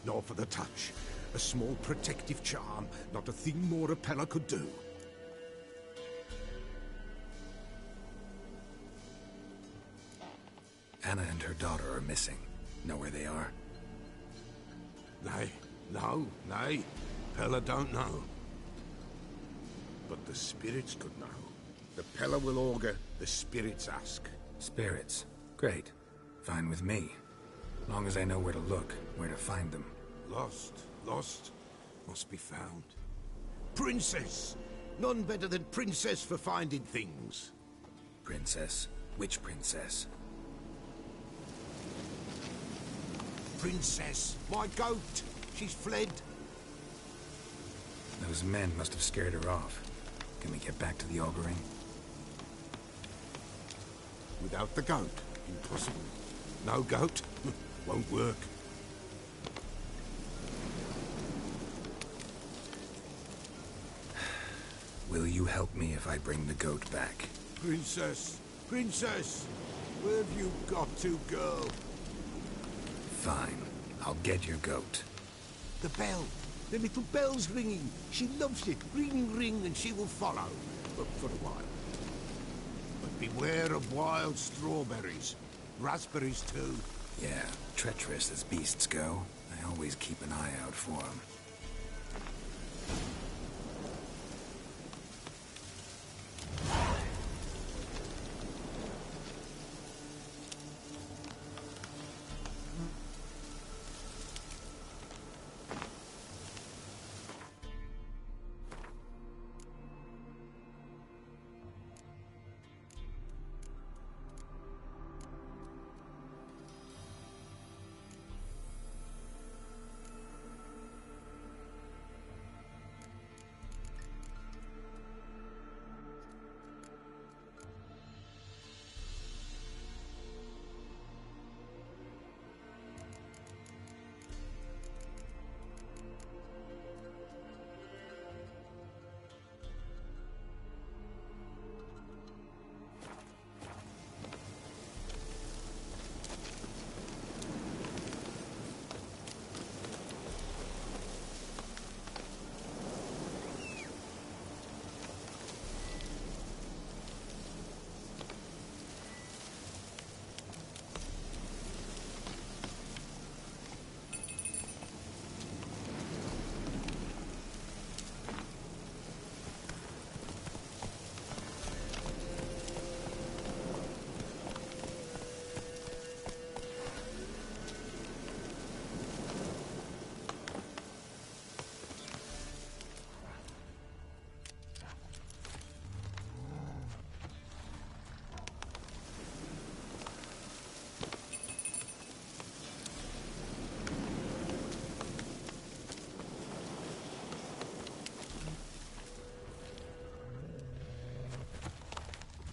nor for the touch. A small protective charm, not a thing more a Pella could do. Anna and her daughter are missing. Know where they are? Nay. Pella don't know. But the spirits could know. The Pella will augur, the spirits ask. Spirits. Great. Fine with me. Long as I know where to look, where to find them. Lost. Must be found. Princess! None better than Princess for finding things. Princess? Which princess? Princess, my goat! She's fled. Those men must have scared her off. Can we get back to the auguring? Without the goat, impossible. No goat, won't work. Will you help me if I bring the goat back? Princess! Where have you got to, girl? Fine. I'll get your goat. The bell! The little bell's ringing. She loves it. Ring, ring, and she will follow. But for a while. But beware of wild strawberries. Raspberries, too. Yeah, treacherous as beasts go. I always keep an eye out for them.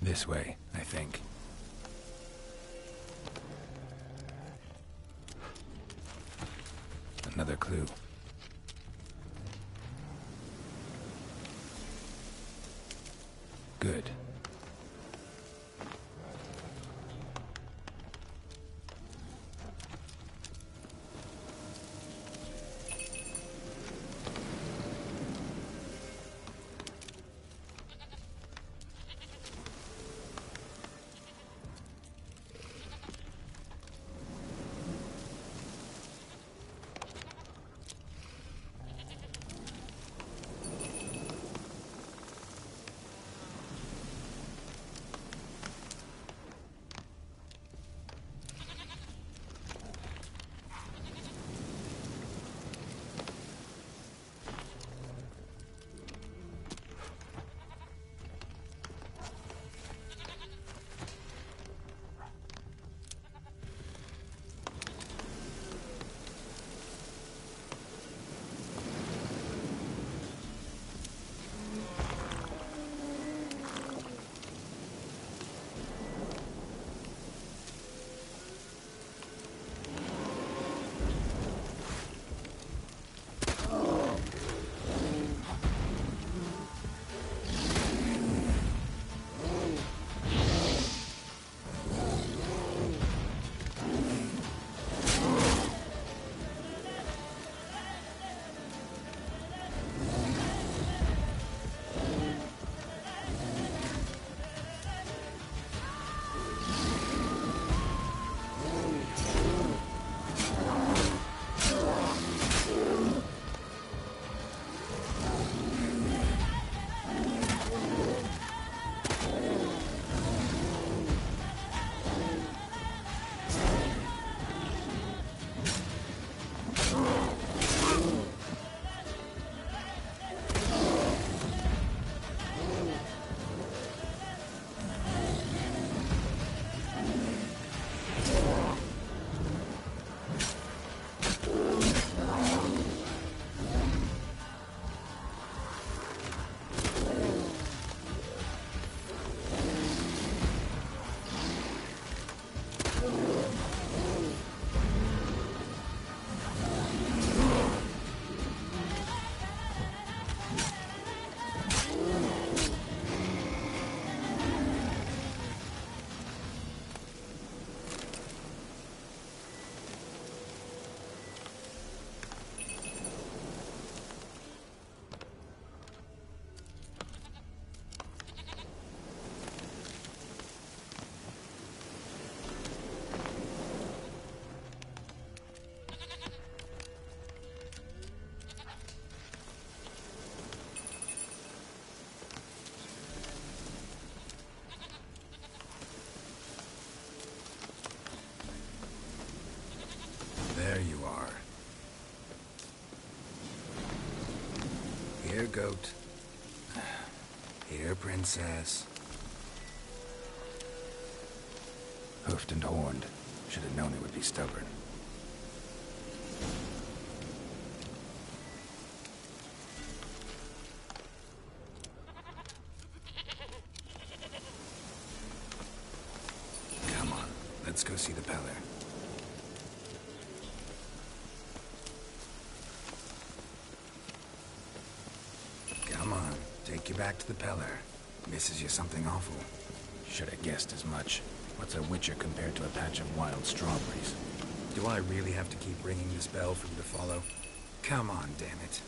This way, I think. Another clue. Good. goat. Here, princess. Hoofed and horned. Should have known it would be stubborn. Come on, let's go see the Peller. Come on, take you back to the Peller. Misses you something awful. Should have guessed as much. What's a witcher compared to a patch of wild strawberries? Do I really have to keep ringing this bell for you to follow? Come on, damn it.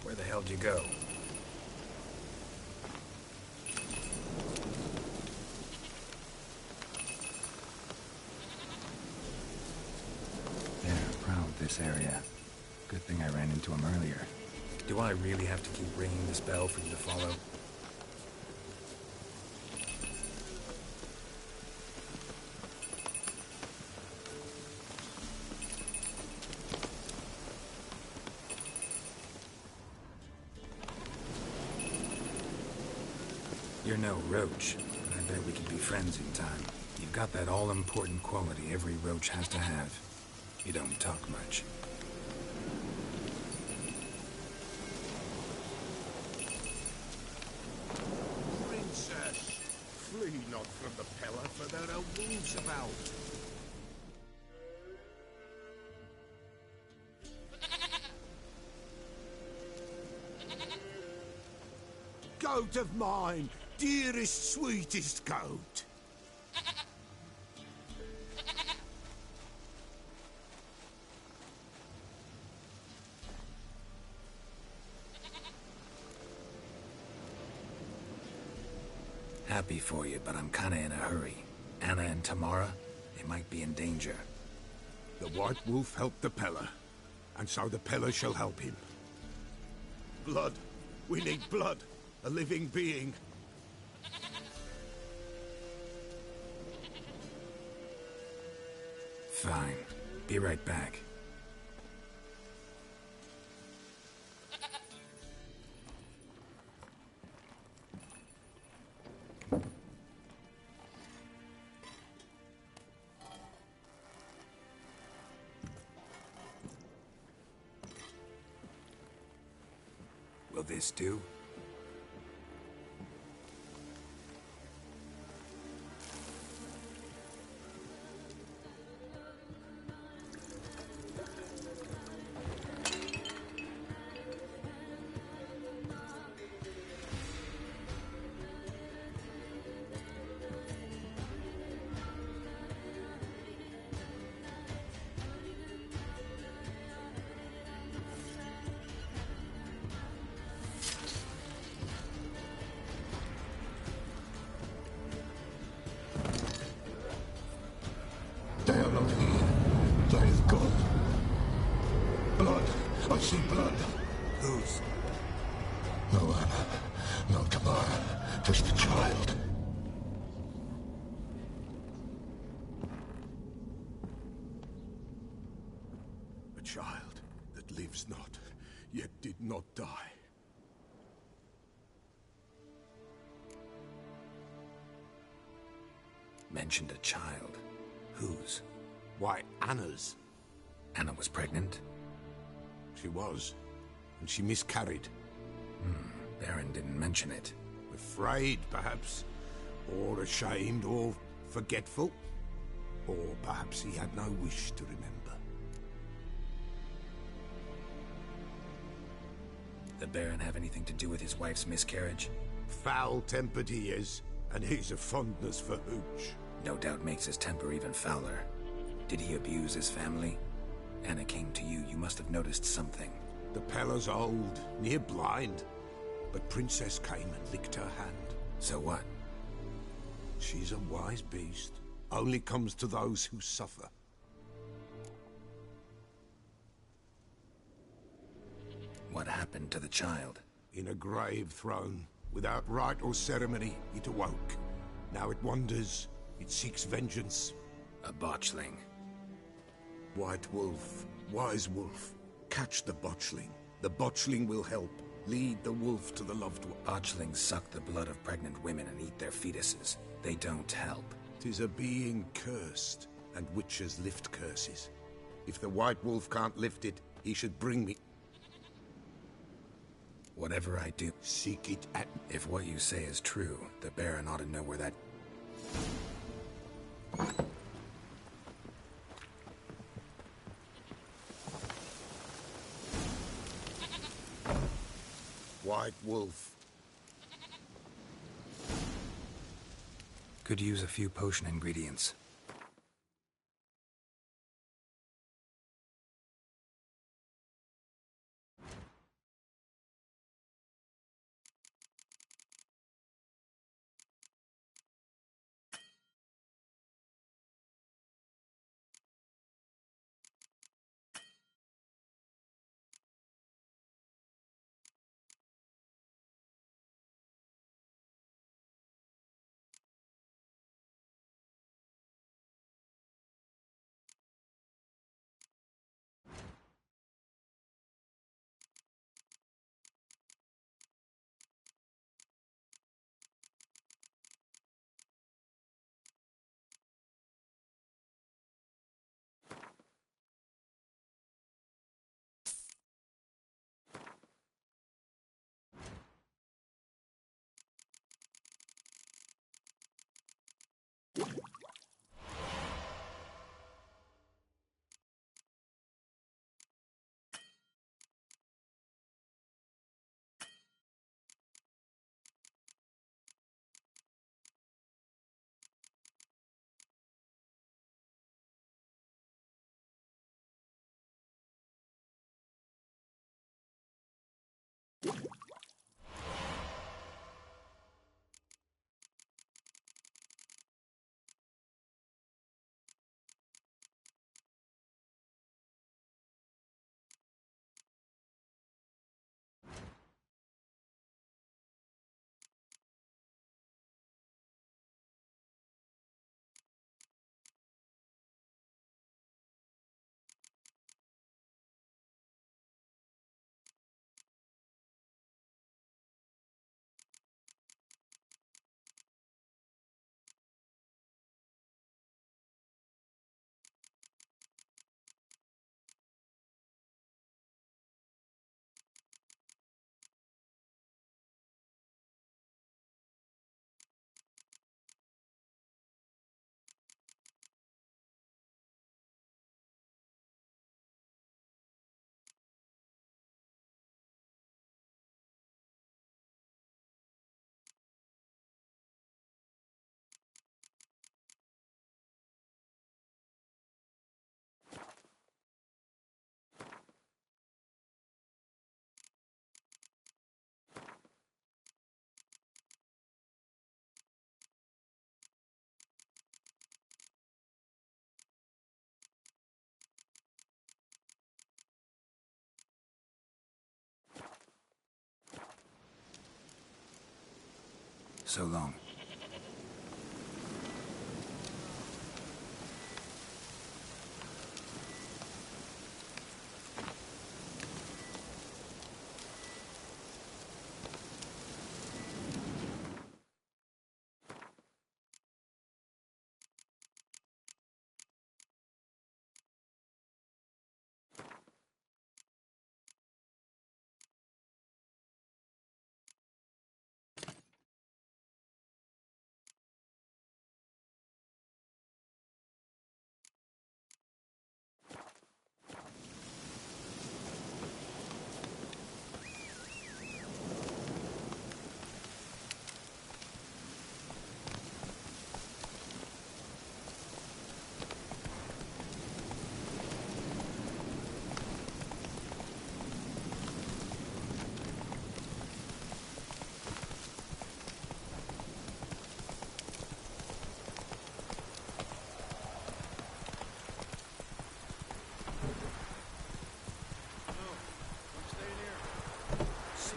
Where the hell'd you go? They're proud of this area. Good thing I ran into him earlier. Do I really have to keep ringing this bell for you to follow? You're no roach, but I bet we could be friends in time. You've got that all-important quality every roach has to have. You don't talk much. Princess, flee not from the Peller, for there are wolves about. Goat of mine, dearest, sweetest goat. Happy for you, but I'm kinda in a hurry. Anna and Tamara, they might be in danger. The White Wolf helped the Peller, and so the Peller shall help him. Blood. We need blood. A living being. Fine. Be right back. Will this do? They are not here. They is gone. Blood. I see blood. Whose? No Anna. No Tamara. Just the child. A child that lives not, yet did not die. Mentioned a child. Whose? Why, Anna's. Anna was pregnant? She was, and she miscarried. Baron didn't mention it. Afraid, perhaps, or ashamed, or forgetful. Or perhaps he had no wish to remember. The Baron have anything to do with his wife's miscarriage? Foul-tempered he is, and he's a fondness for hooch. No doubt makes his temper even fouler. Did he abuse his family? Anna came to you. You must have noticed something. The Peller's old, near blind, but Princess came and licked her hand. So what? She's a wise beast. Only comes to those who suffer. What happened to the child? In a grave thrown, without rite or ceremony, it awoke. Now it wanders, It seeks vengeance. A botchling. White wolf, wise wolf. Catch the botchling. The botchling will help. Lead the wolf to the loved one. Botchlings suck the blood of pregnant women and eat their fetuses. They don't help. 'Tis a being cursed, and witches lift curses. If the white wolf can't lift it, he should bring me. Whatever I do, Seek it at... if what you say is true, the Baron ought to know where that... White wolf. Could use a few potion ingredients. So long.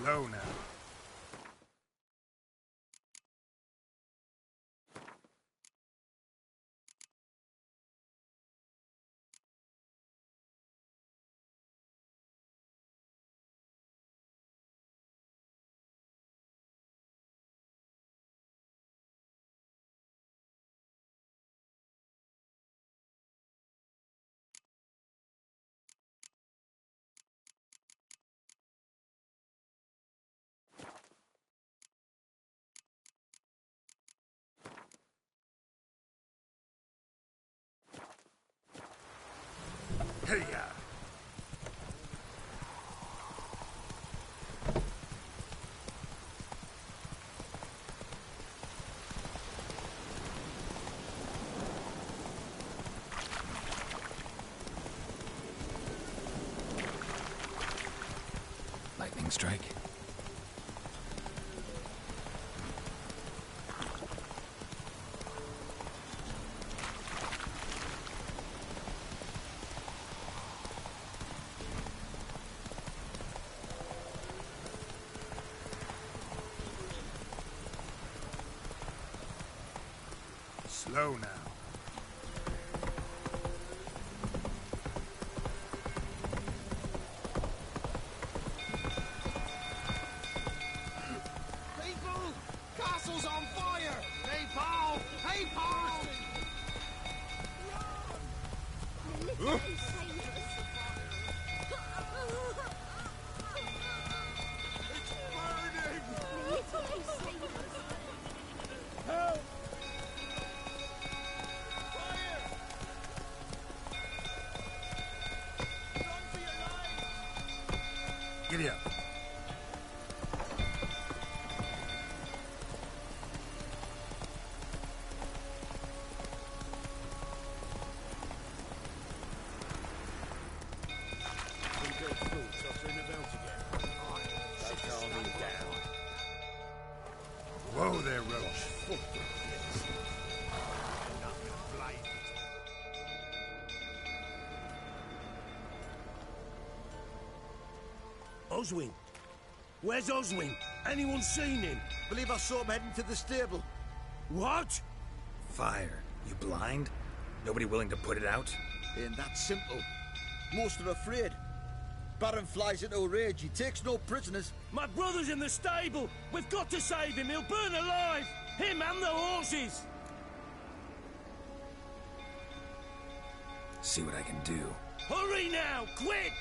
Slow now. Hey-ya. Lightning strike. Slow now. People! Castle's on fire! Hey, Paul! Hey, Paul! It's burning! Help! Fire! Run for your lives! Giddy up. Whoa there, Roach. Oswin? Where's Oswin? Anyone seen him? Believe I saw him heading to the stable. What? Fire. You blind? Nobody willing to put it out? Ain't that simple. Most are afraid. Baron flies into a rage. He takes no prisoners. My brother's in the stable! We've got to save him! He'll burn alive! Him and the horses! See what I can do. Hurry now! Quick!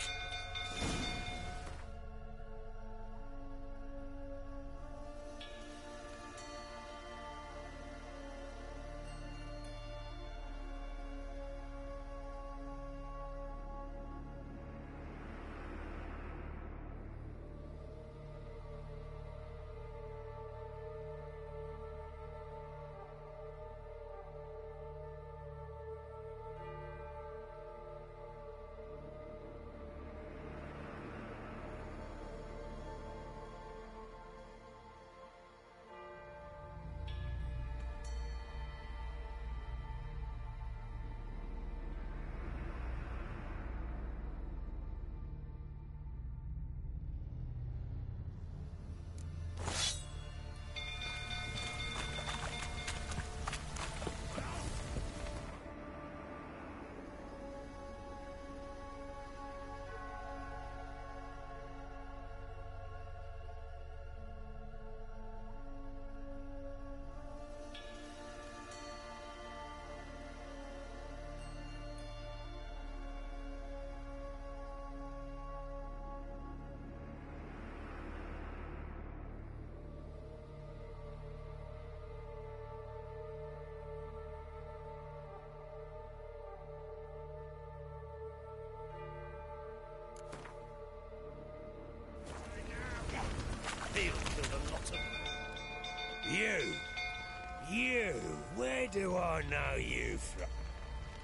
You, where do I know you from?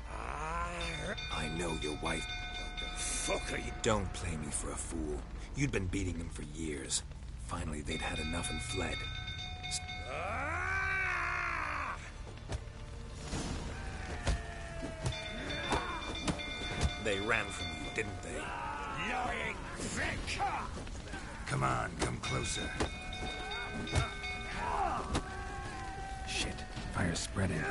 I know your wife. Fuck are you? Don't play me for a fool. You'd been beating them for years. Finally, they'd had enough and fled. They ran from you, didn't they? Lying prick! Come on, come closer. Shit, fire's spreading.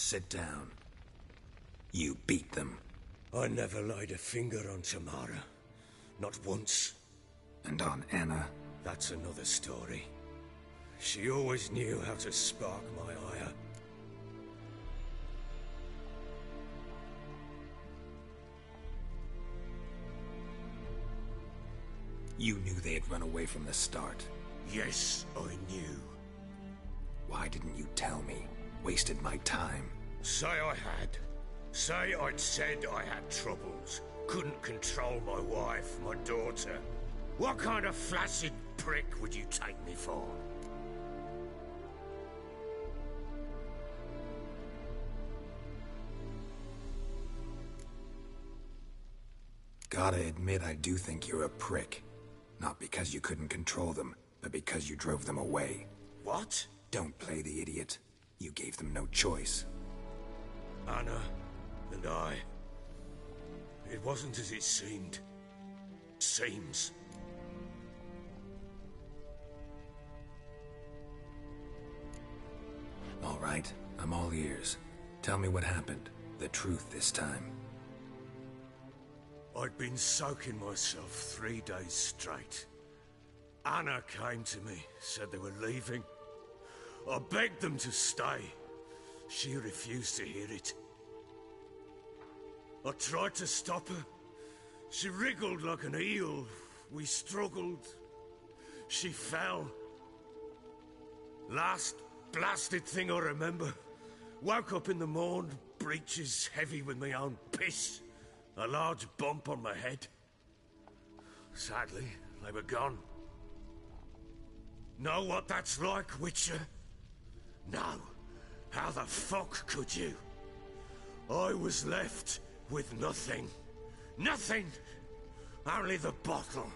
sit down. You beat them. I never laid a finger on Tamara. Not once. And on Anna? That's another story. She always knew how to spark my ire. You knew they had run away from the start. Yes, I knew. Why didn't you tell me? Wasted my time. Say I had. Say I'd said I had troubles. Couldn't control my wife, my daughter. What kind of flaccid prick would you take me for? Gotta admit, I do think you're a prick. Not because you couldn't control them, but because you drove them away. What? Don't play the idiot. You gave them no choice. Anna and I. It wasn't as it seemed. Seems. All right, I'm all ears. Tell me what happened. The truth this time. I'd been soaking myself 3 days straight. Anna came to me, said they were leaving. I begged them to stay. She refused to hear it. I tried to stop her. She wriggled like an eel. We struggled. She fell. Last blasted thing I remember. Woke up in the morn, breeches heavy with my own piss. A large bump on my head. Sadly, they were gone. Know what that's like, Witcher? No. How the fuck could you? I was left with nothing. Nothing! Only the bottle.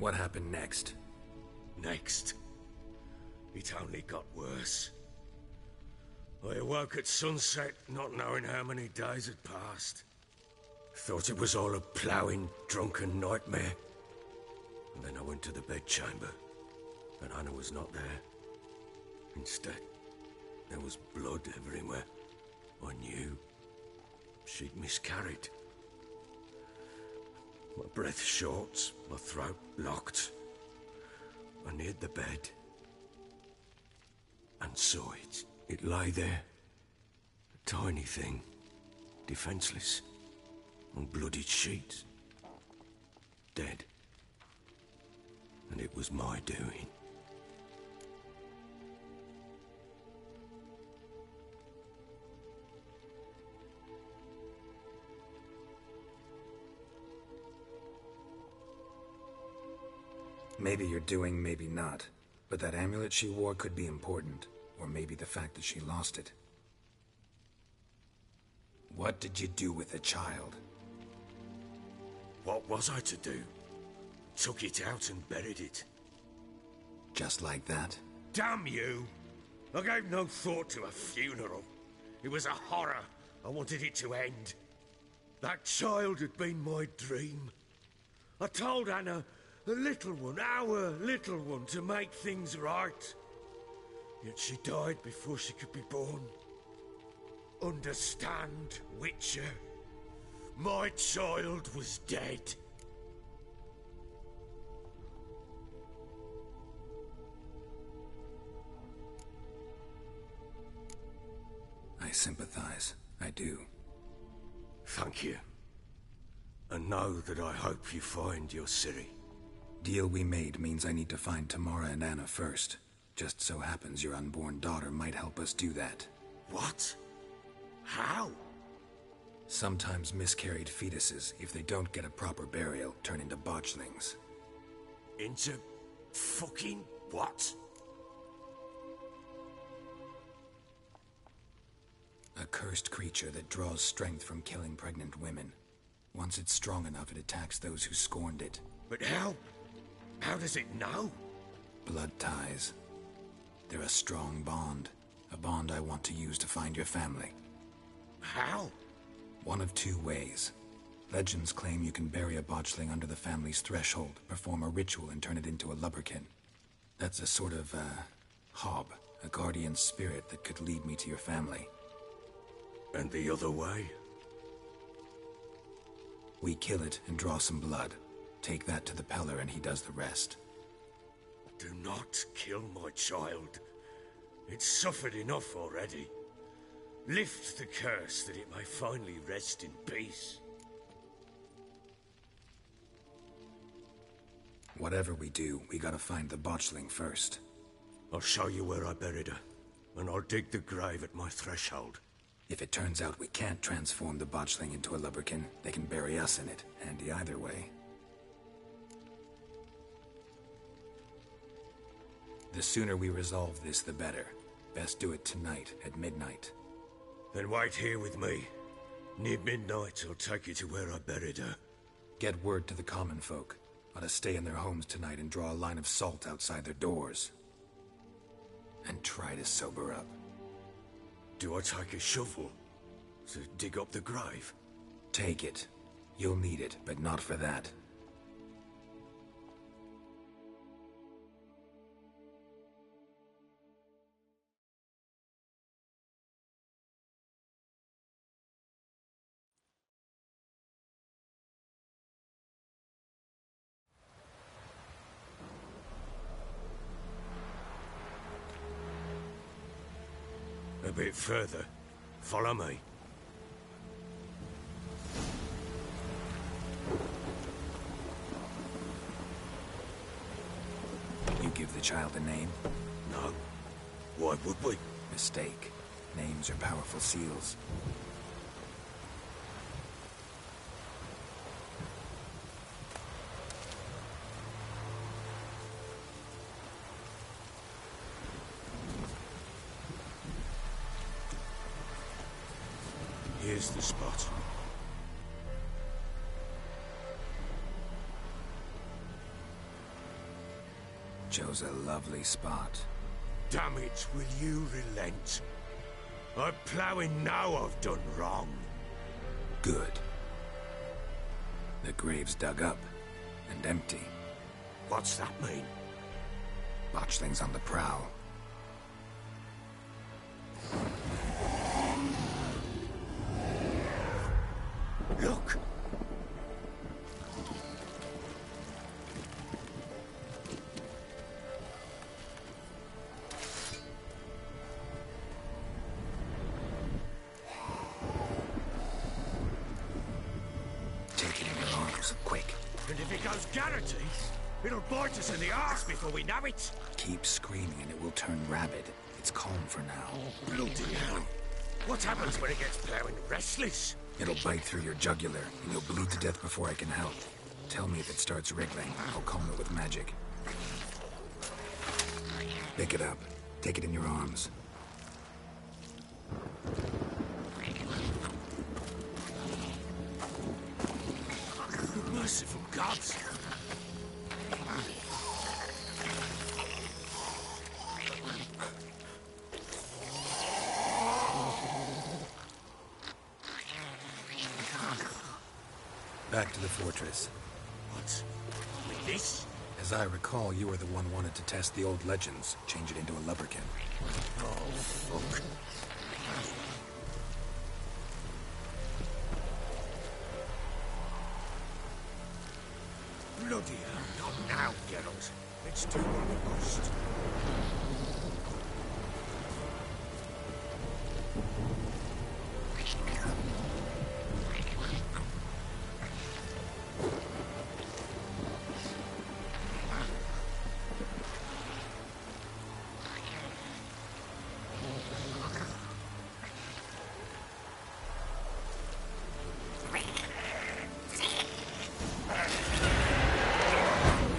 What happened next? Next? It only got worse. I awoke at sunset, not knowing how many days had passed. Thought it was all a ploughing, drunken nightmare. And then I went to the bedchamber, but Anna was not there. Instead, there was blood everywhere. I knew she'd miscarried. My breath short, my throat locked. I neared the bed and saw it. It lay there, a tiny thing, defenseless, on bloodied sheets, dead. And it was my doing. Maybe you're doing, maybe not. But that amulet she wore could be important. Or maybe the fact that she lost it. What did you do with the child? What was I to do? Took it out and buried it. Just like that? Damn you! I gave no thought to a funeral. It was a horror. I wanted it to end. That child had been my dream. I told Anna, the little one, our little one, to make things right. Yet she died before she could be born. Understand, Witcher? My child was dead. I sympathize. I do. Thank you. And know that I hope you find your Ciri. Deal we made means I need to find Tamara and Anna first. Just so happens your unborn daughter might help us do that. What? How? Sometimes miscarried fetuses, if they don't get a proper burial, turn into botchlings. Into fucking what? A cursed creature that draws strength from killing pregnant women. Once it's strong enough, it attacks those who scorned it. But how? How does it know? Blood ties. They're a strong bond. A bond I want to use to find your family. How? One of two ways. Legends claim you can bury a botchling under the family's threshold, perform a ritual, and turn it into a lubberkin. That's a sort of, hob, a guardian spirit that could lead me to your family. And the other way? We kill it and draw some blood. Take that to the Peller and he does the rest. Do not kill my child. It's suffered enough already. Lift the curse that it may finally rest in peace. Whatever we do, we gotta find the botchling first. I'll show you where I buried her, and I'll dig the grave at my threshold. If it turns out we can't transform the botchling into a lubberkin, they can bury us in it. Handy either way. The sooner we resolve this, the better. Best do it tonight, at midnight. Then wait here with me. Near midnight, I'll take you to where I buried her. Get word to the common folk. Ought to stay in their homes tonight and draw a line of salt outside their doors. And try to sober up. Do I take a shovel to dig up the grave? Take it. You'll need it, but not for that. A bit further. Follow me. You give the child a name? No. Why would we? Mistake. Names are powerful seals. Here's the spot. Chose a lovely spot. Damn it, will you relent? I'm ploughing now I've done wrong. Good. The grave's dug up and empty. What's that mean? Botchling's on the prowl. Look! Take it in your arms, quick. And if it goes guaranteed, it'll bite us in the arse before we know it. Keep screaming and it will turn rabid. It's calm for now. Bloody hell. What happens when it gets ploughing restless? It'll bite through your jugular, and you'll bleed to death before I can help. Tell me if it starts wriggling. I'll calm it with magic. Pick it up. Take it in your arms. Merciful gods! Back to the fortress. What? With this? As I recall, you were the one wanted to test the old legends, change it into a lubberkin. Oh, fuck. Bloody hell, not now, Geralt. Let's do what we must.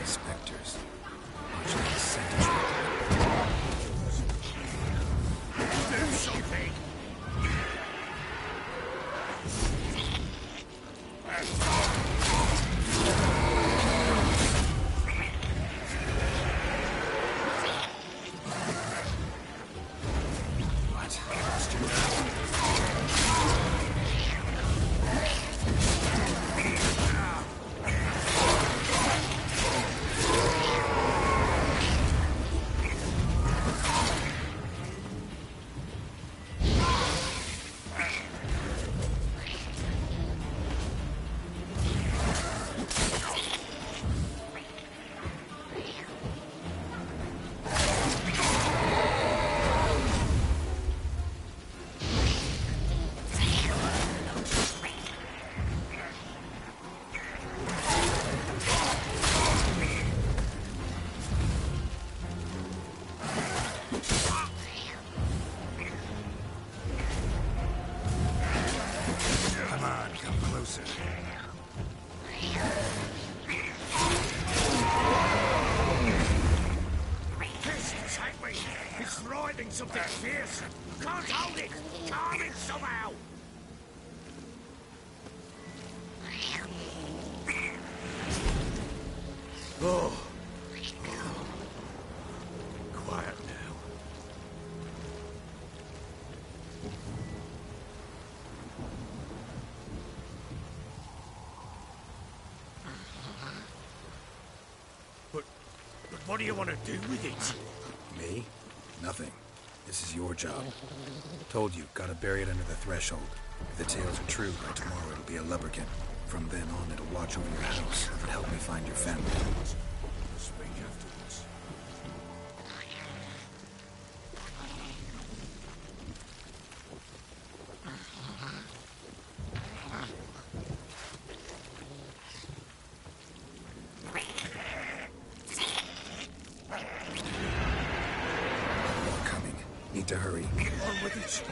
Spectres. Watching the center. It's writhing something fierce. Can't hold it. Calm it somehow. Oh. Quiet now. But what do you want to do with it? Me? Nothing. This is your job. Told you, gotta bury it under the threshold. If the tales are true, by tomorrow it'll be a lubberkin. From then on, it'll watch over your house and help me find your family. Speak afterwards. More coming. Need to hurry. On with it.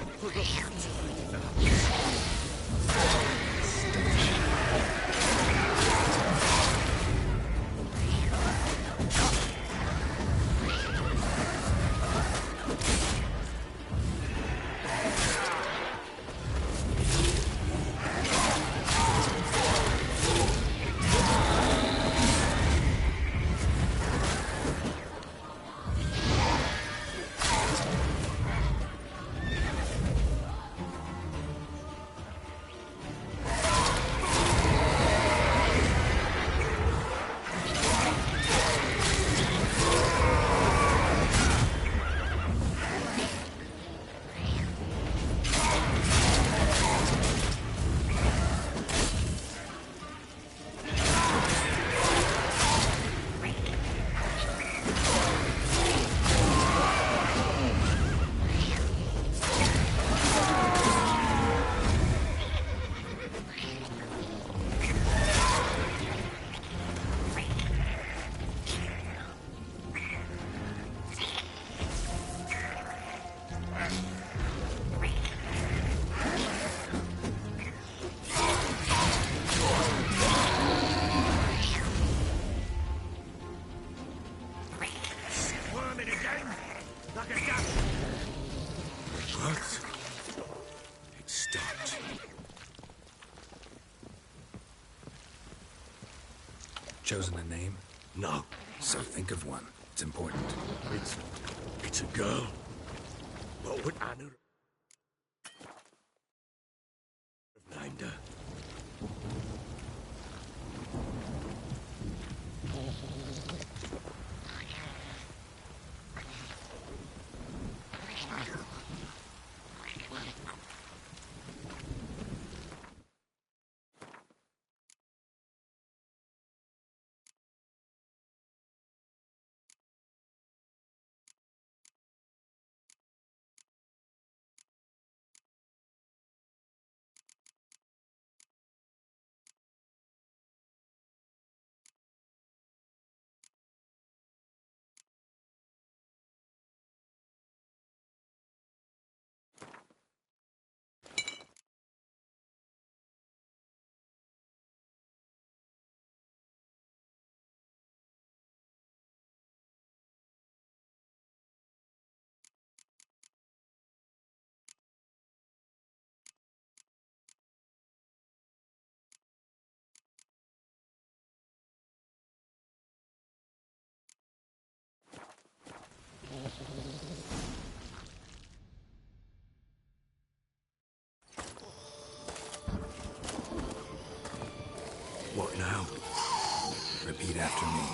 Chosen a name? No. So think of one. It's important. It's a girl. What would Anna have named her? What now? Repeat after me.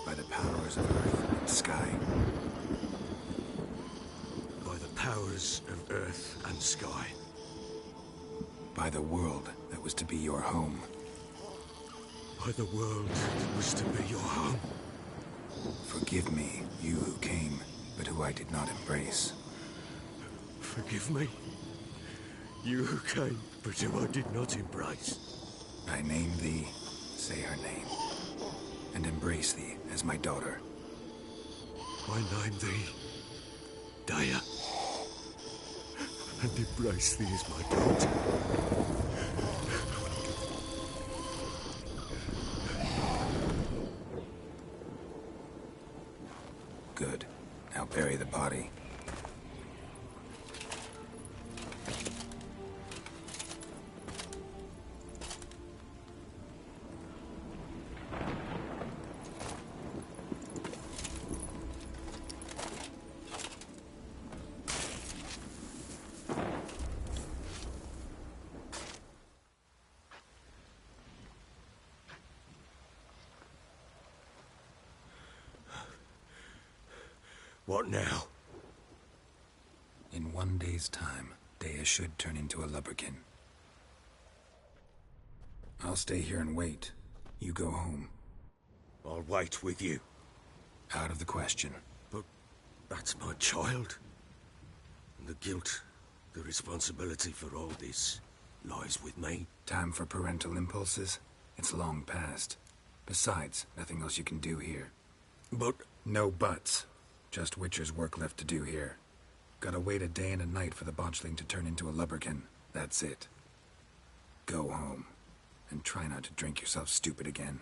By the powers of earth and sky. By the powers of earth and sky. By the world that was to be your home. By the world that was to be your home. Forgive me, you who came, but who I did not embrace. Forgive me. You who came, but who I did not embrace. I name thee, say her name, and embrace thee as my daughter. I name thee, Daya, and embrace thee as my daughter. Good. Now bury the body. What now? In 1 day's time, Dea should turn into a lubberkin. I'll stay here and wait. You go home. I'll wait with you. Out of the question. But that's my child. And the guilt, the responsibility for all this lies with me. Time for parental impulses? It's long past. Besides, nothing else you can do here. But... No buts. Just Witcher's work left to do here. Gotta wait a day and a night for the botchling to turn into a lubberkin. That's it. Go home. And try not to drink yourself stupid again.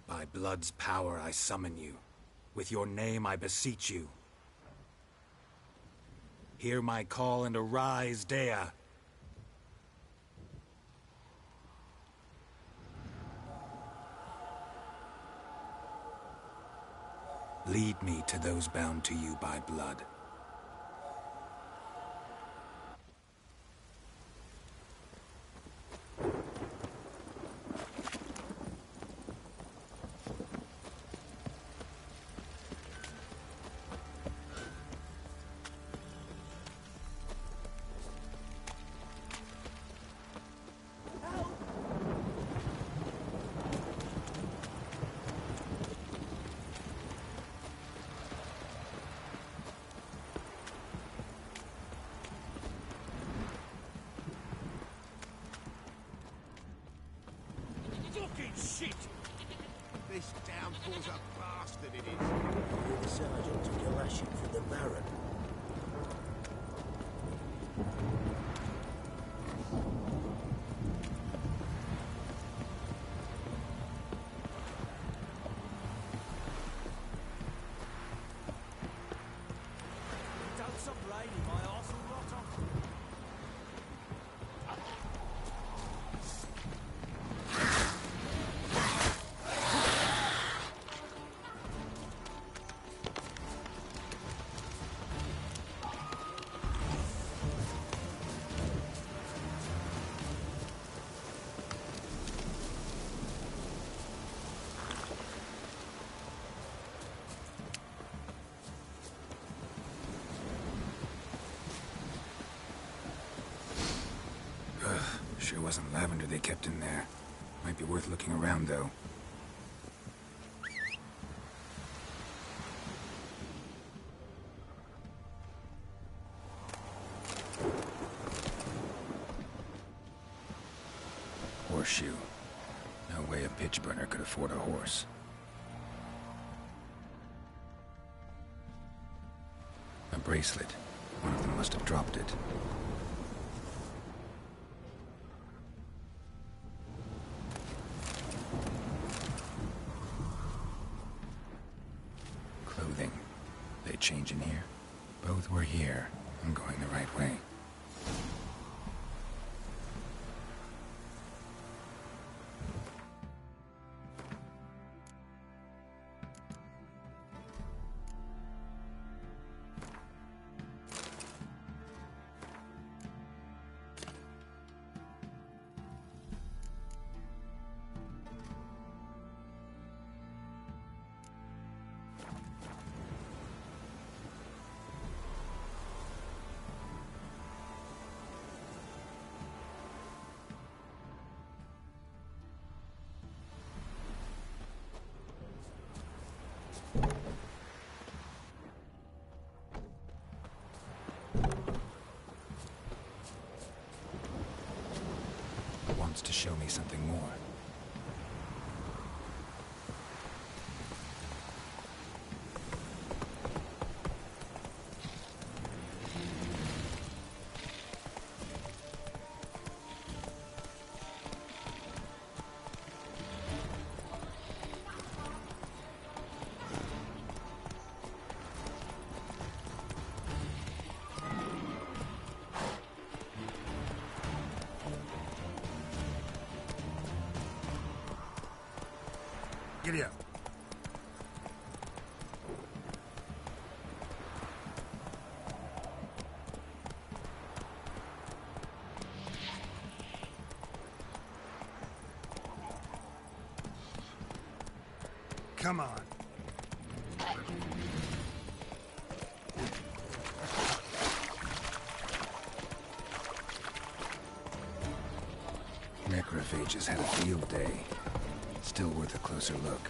By blood's power I summon you. With your name I beseech you. Hear my call and arise, Dea. Lead me to those bound to you by blood. Shit! This downpour's a bastard, it is. You're the sergeant took your ration for the Baron. Don't stop raining, my arse will rot off. Sure wasn't lavender they kept in there. Might be worth looking around, though. Horseshoe. No way a pitch burner could afford a horse. A bracelet. One of them must have dropped it. Clothing. They change in here? Both were here. I'm going the right way. wants to show me something more. Giddy up. Come on. Necrophages had a field day. Still worth a closer look.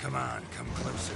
Come on, come closer.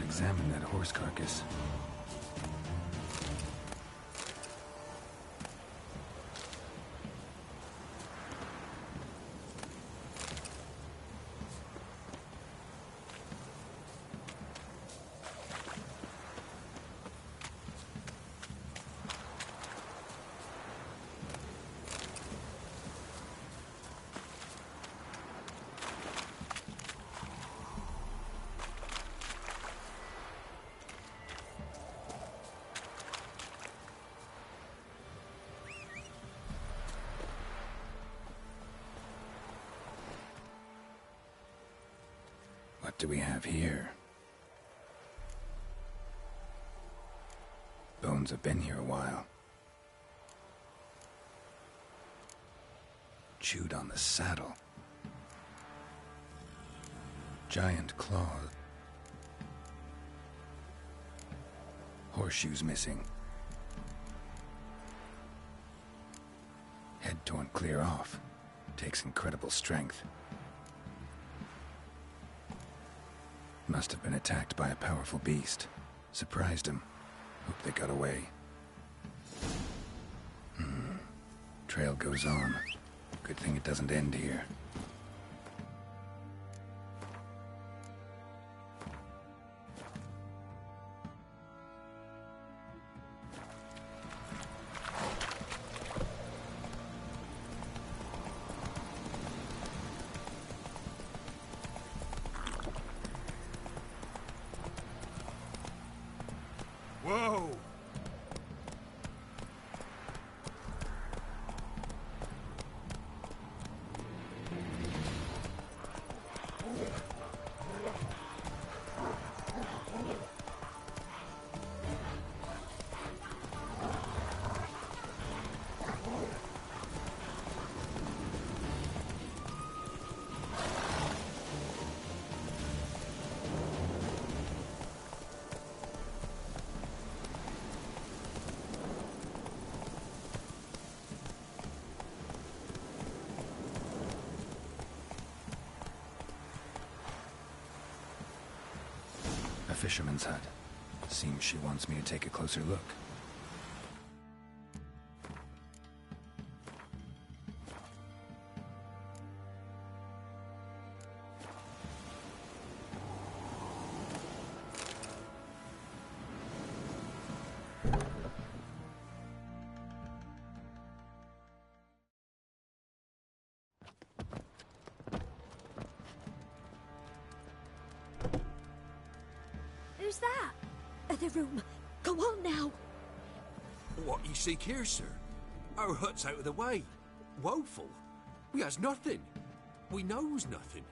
Examine that horse carcass. What do we have here? Bones have been here a while. Chewed on the saddle. Giant claws. Horseshoes missing. Head torn clear off. Takes incredible strength. Must have been attacked by a powerful beast. Surprised him. Hope they got away. Trail goes on. Good thing it doesn't end here. Whoa! fisherman's hut. Seems she wants me to take a closer look. Who's that? The room. Go on now. What you seek here, sir? Our hut's out of the way. Woeful. We has nothing. We knows nothing.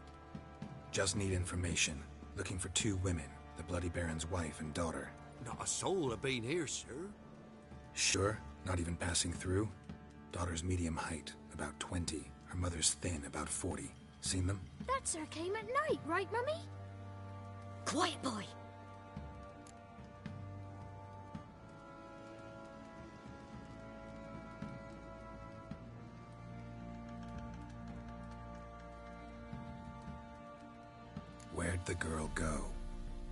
Just need information. Looking for 2 women, the Bloody Baron's wife and daughter. Not a soul have been here, sir. Sure? Not even passing through? Daughter's medium height, about 20. Her mother's thin, about 40. Seen them? That sir came at night, right, Mummy? Quiet, boy. Where'd the girl go?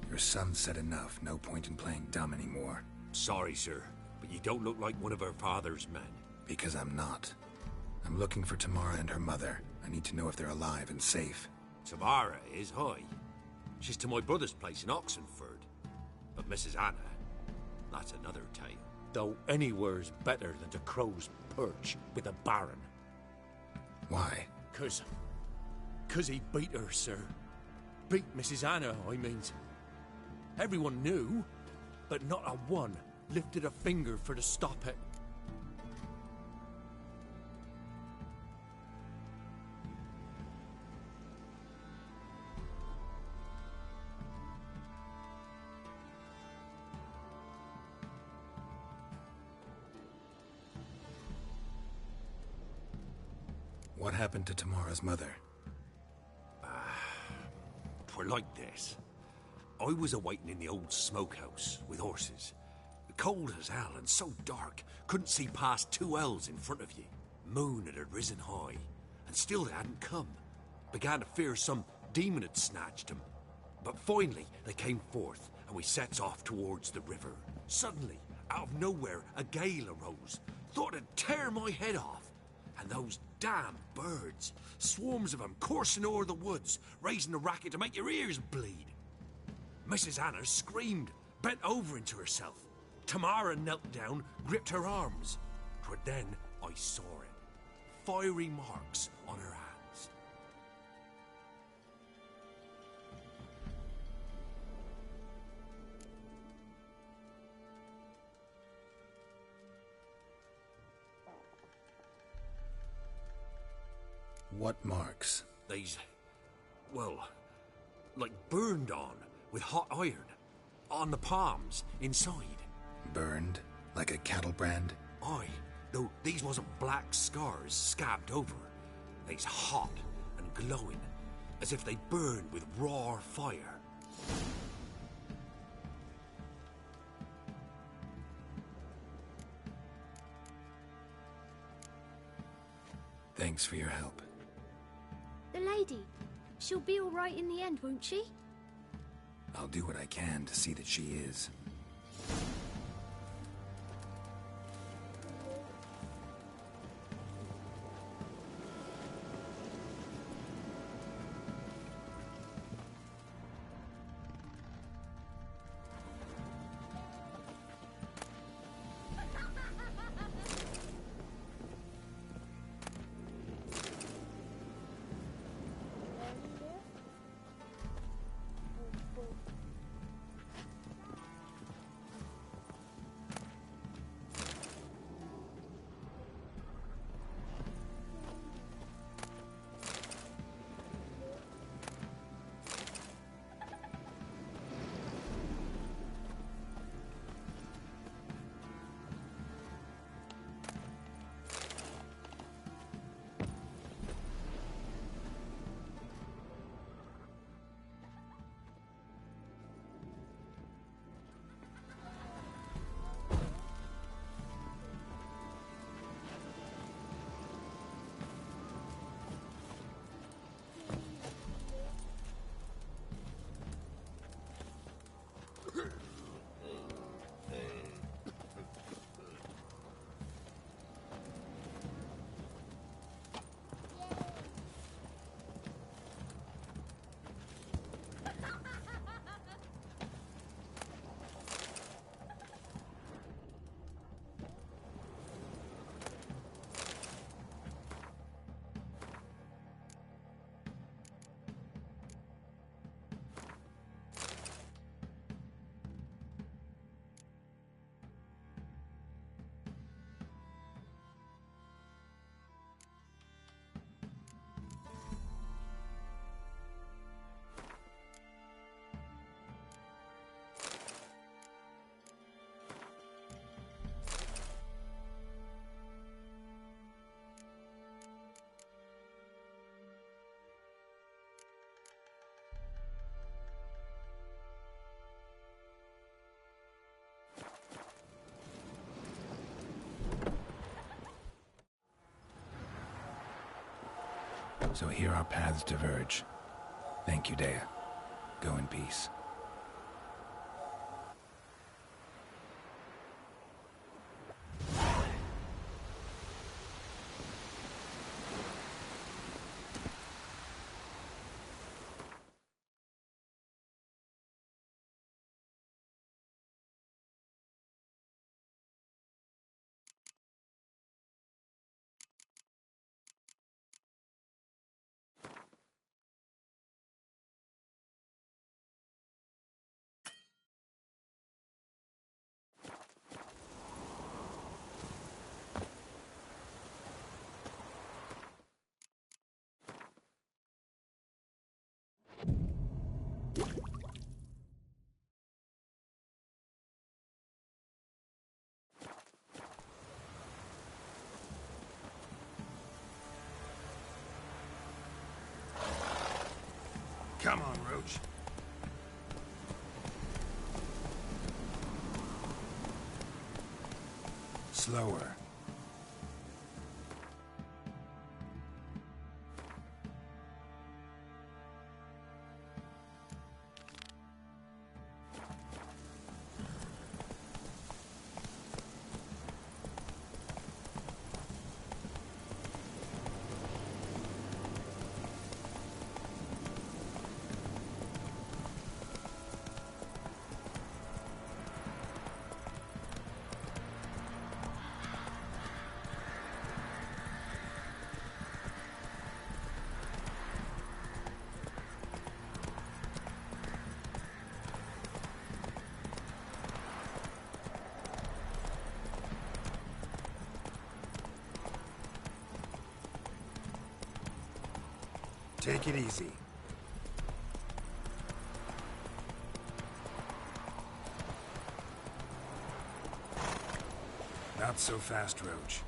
Your son said enough, no point in playing dumb anymore. Sorry, sir, but you don't look like one of her father's men. Because I'm not. I'm looking for Tamara and her mother. I need to know if they're alive and safe. Tamara is, hi. She's to my brother's place in Oxenford. But Mrs. Anna, that's another tale. Though anywhere's better than to crow's perch with a baron. Why? 'Cause he beat her, sir. Beat Mrs. Anna, I mean. Everyone knew, but not a one lifted a finger for to stop it. What happened to Tamara's mother? Twere like this. I was awaiting in the old smokehouse with horses. Cold as hell and so dark, couldn't see past 2 ells in front of you. Moon had risen high, and still they hadn't come. Began to fear some demon had snatched them. But finally they came forth, and we sets off towards the river. Suddenly, out of nowhere, a gale arose. Thought it'd tear my head off. And those damn birds, swarms of them coursing o'er the woods, raising a racket to make your ears bleed. Mrs. Anna screamed, bent over into herself. Tamara knelt down, gripped her arms. 'Twere then I saw it. Fiery marks on her hands. What marks? These, well, like burned on with hot iron. On the palms, inside. Burned? Like a cattle brand? Aye, though these wasn't black scars scabbed over. They's hot and glowing, as if they burned with raw fire. Thanks for your help. The lady. She'll be all right in the end, won't she? I'll do what I can to see that she is. So here our paths diverge. Thank you, Dea. Go in peace. Come on, Roach. Slower. Take it easy. Not so fast, Roach.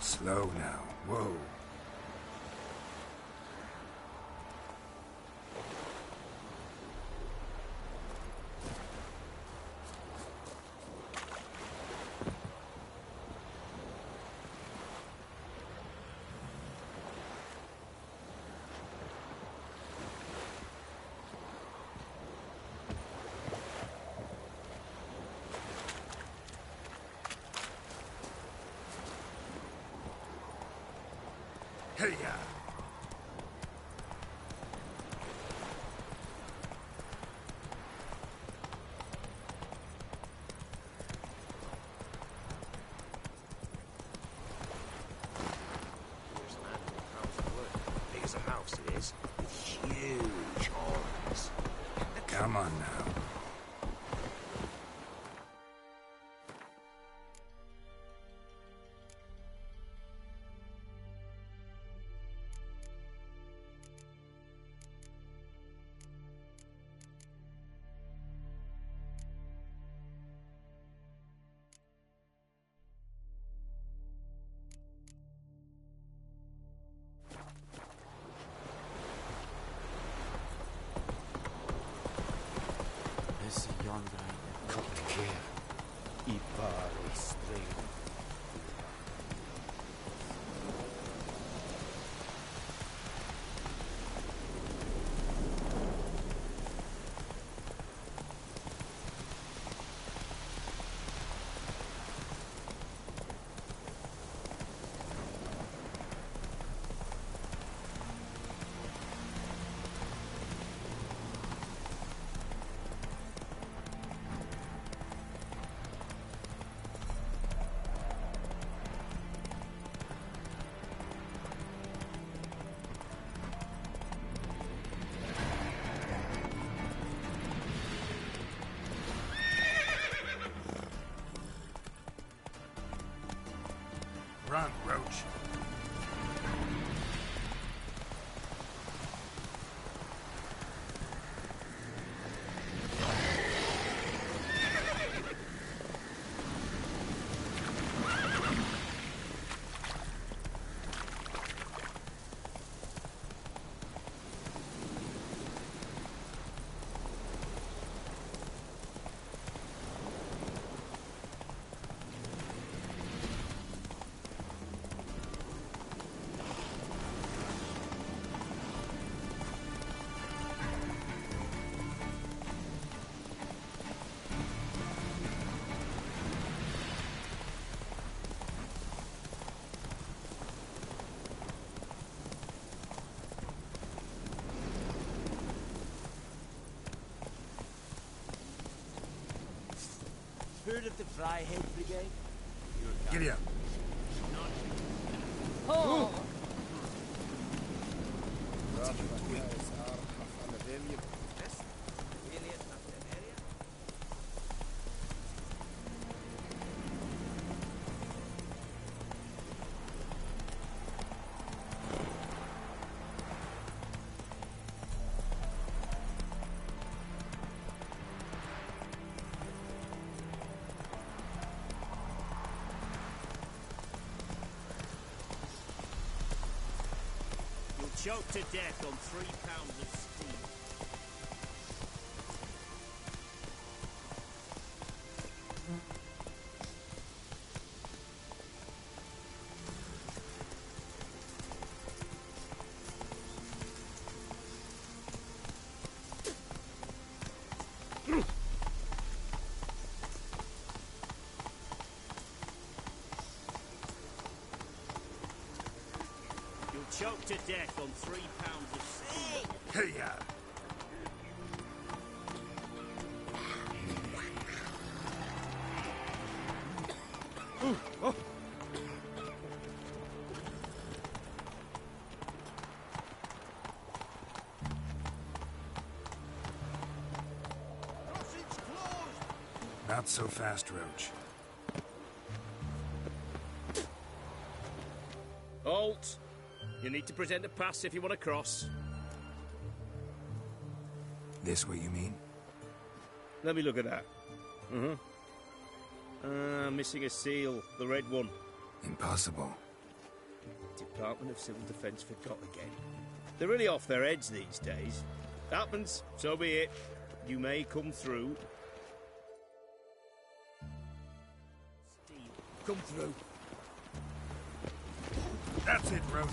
Slow now. Whoa. Hey, ya. Here's an animal house of wood. Big as a house it is, with huge horns. Come on now. Esse yonder ainda quer ir para o extremo. Run, Roach. Heard of the Flyhead Brigade? Giddy up. Oh! Choked to death on 3 pounds of steel. Choked to death on 3 pounds of steel. Hey, oh. Not so fast, Roach. Halt! You need to present a pass if you want to cross. This way, you mean? Let me look at that. Missing a seal. The red one. Impossible. Department of Civil Defence forgot again. They're really off their heads these days. Happens, so be it. You may come through. Steve, come through. That's it, Roach.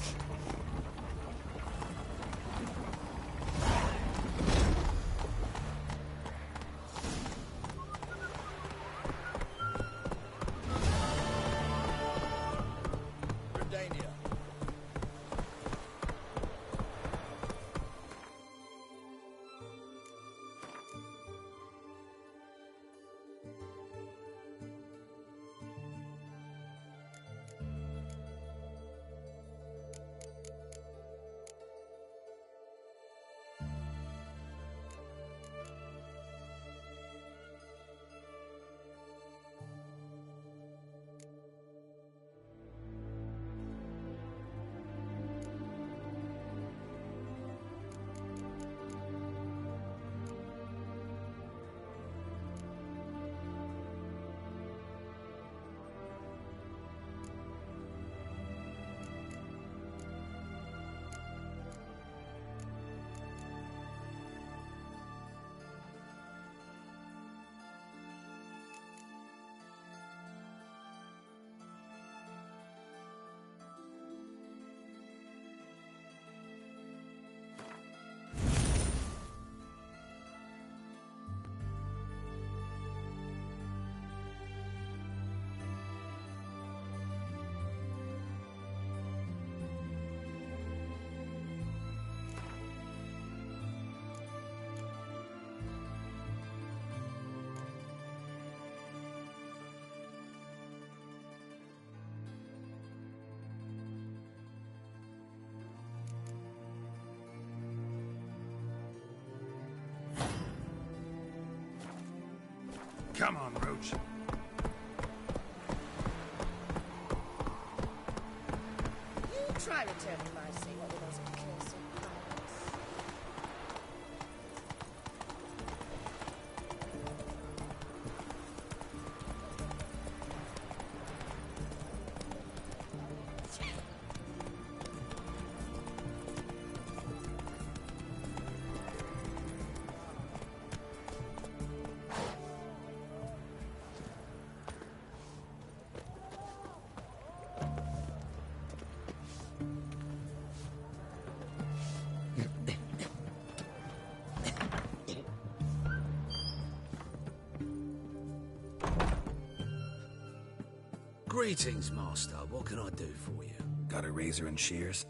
Come on, Roach. You try returning mercy, what with those accursed pirates. Greetings, Master. What can I do for you? Got a razor and shears?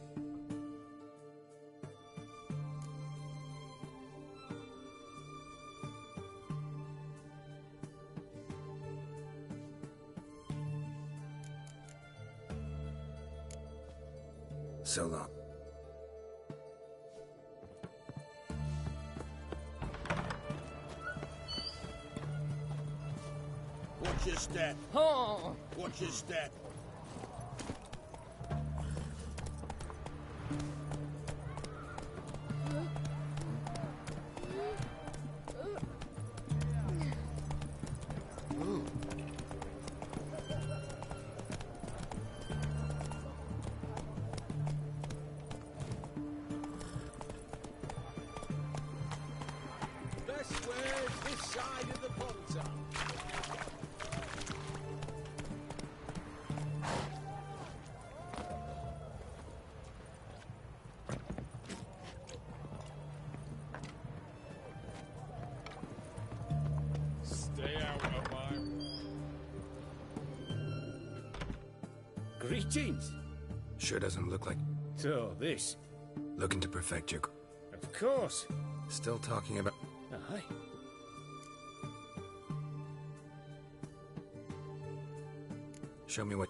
So long. Watch your step. Oh. Watch your step. Best way this side of the ponton. Stay out of my way. Greetings. Sure doesn't look like... So, this? Looking to perfect your... Of course. Still talking about... Aye. Show me what...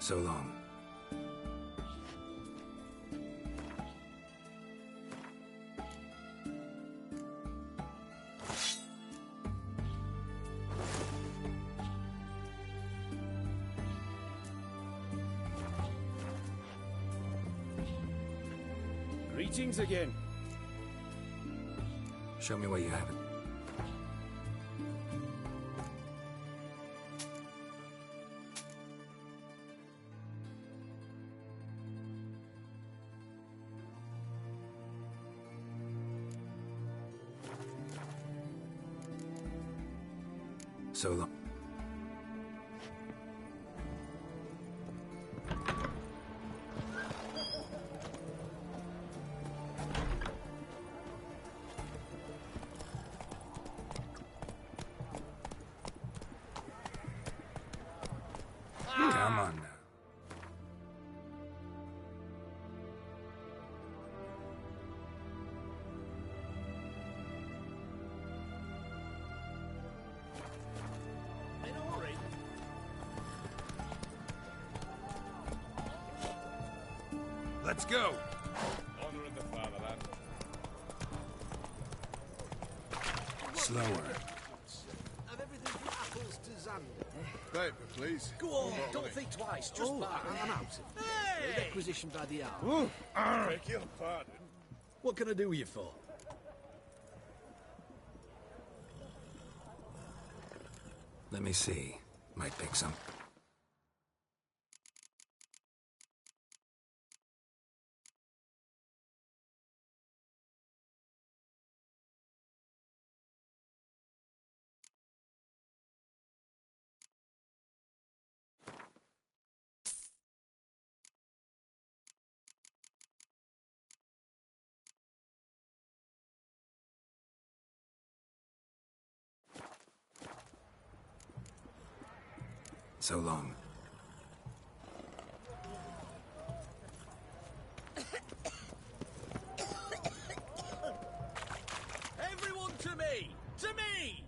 So long. Greetings again. Show me what you haven't. So long. Come on now. Let's go. Honor of the fatherland. Slower. Have everything from apples to Xander. Paper, please. Go on, don't think twice, just buy. I'm out. Hey! Requisition by the hour. Beg your pardon. What can I do with you for? Let me see. Might pick some. So long. Everyone to me! To me!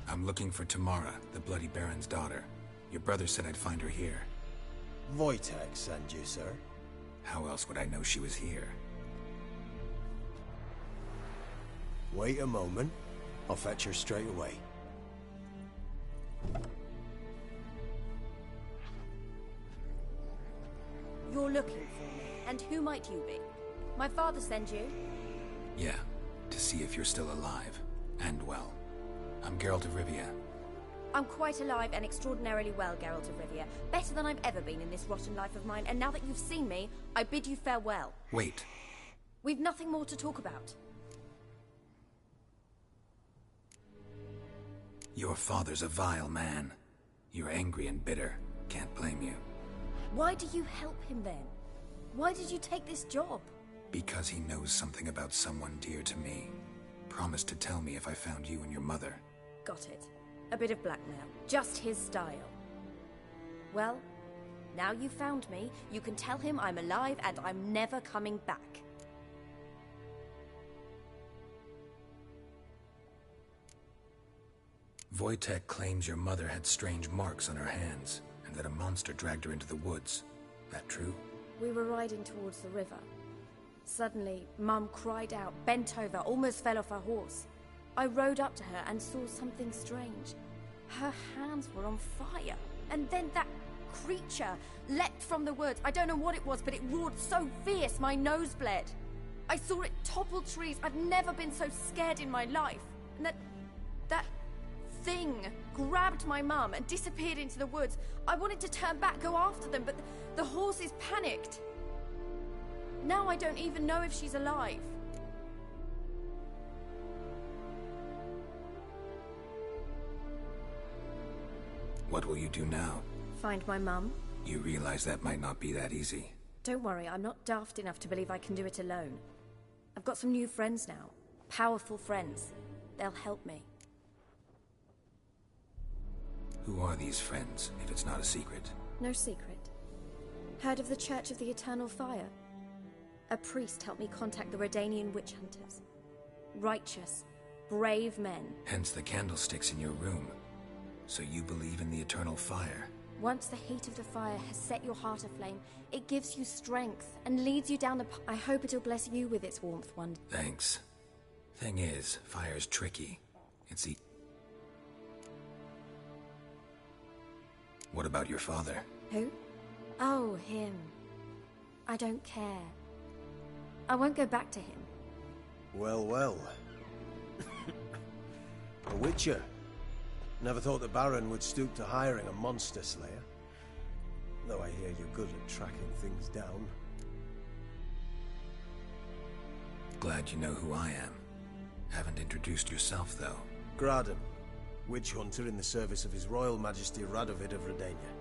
I'm looking for Tamara, the Bloody Baron's daughter. Your brother said I'd find her here. Wojtek sent you, sir. How else would I know she was here? Wait a moment. I'll fetch her straight away. You're looking for me. And who might you be? My father sent you? Yeah, to see if you're still alive. And well. I'm Geralt of Rivia. I'm quite alive and extraordinarily well, Geralt of Rivia. Better than I've ever been in this rotten life of mine, and now that you've seen me, I bid you farewell. Wait. We've nothing more to talk about. Your father's a vile man. You're angry and bitter. Can't blame you. Why do you help him then? Why did you take this job? Because he knows something about someone dear to me. Promised to tell me if I found you and your mother. Got it. A bit of blackmail. Just his style. Well, now you've found me, you can tell him I'm alive and I'm never coming back. Wojtek claims your mother had strange marks on her hands, and that a monster dragged her into the woods. That true? We were riding towards the river. Suddenly, Mum cried out, bent over, almost fell off her horse. I rode up to her and saw something strange. Her hands were on fire. And then that creature leapt from the woods. I don't know what it was, but it roared so fierce my nose bled. I saw it topple trees. I've never been so scared in my life. And that thing grabbed my mum and disappeared into the woods. I wanted to turn back, go after them, but the horses panicked. Now I don't even know if she's alive. What will you do now? Find my mum. You realize that might not be that easy. Don't worry, I'm not daft enough to believe I can do it alone. I've got some new friends now. Powerful friends. They'll help me. Who are these friends, if it's not a secret? No secret. Heard of the Church of the Eternal Fire? A priest helped me contact the Redanian witch hunters. Righteous, brave men. Hence the candlesticks in your room. So you believe in the eternal fire? Once the heat of the fire has set your heart aflame, it gives you strength and leads you down the path. I hope it'll bless you with its warmth one day. Thanks. Thing is, fire's tricky. It's What about your father? Who? Oh, him. I don't care. I won't go back to him. Well, well. A witcher. Never thought the Baron would stoop to hiring a monster slayer. Though I hear you're good at tracking things down. Glad you know who I am. Haven't introduced yourself, though. Graden, witch hunter in the service of His Royal Majesty Radovid of Redania.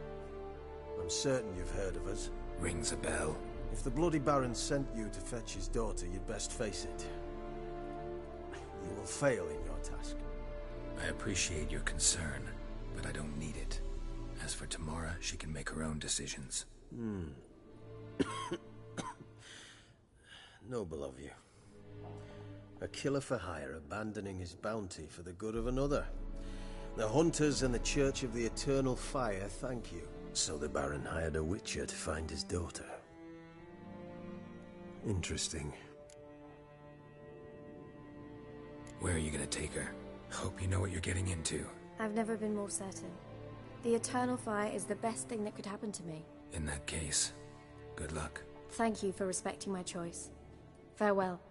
I'm certain you've heard of us. Rings a bell. If the bloody Baron sent you to fetch his daughter, you'd best face it. You will fail in your task. I appreciate your concern, but I don't need it. As for Tamara, she can make her own decisions. Noble of you. A killer for hire abandoning his bounty for the good of another. The hunters and the Church of the Eternal Fire thank you. So the Baron hired a witcher to find his daughter. Interesting. Where are you gonna take her? Hope you know what you're getting into. I've never been more certain. The Eternal Fire is the best thing that could happen to me. In that case, good luck. Thank you for respecting my choice. Farewell.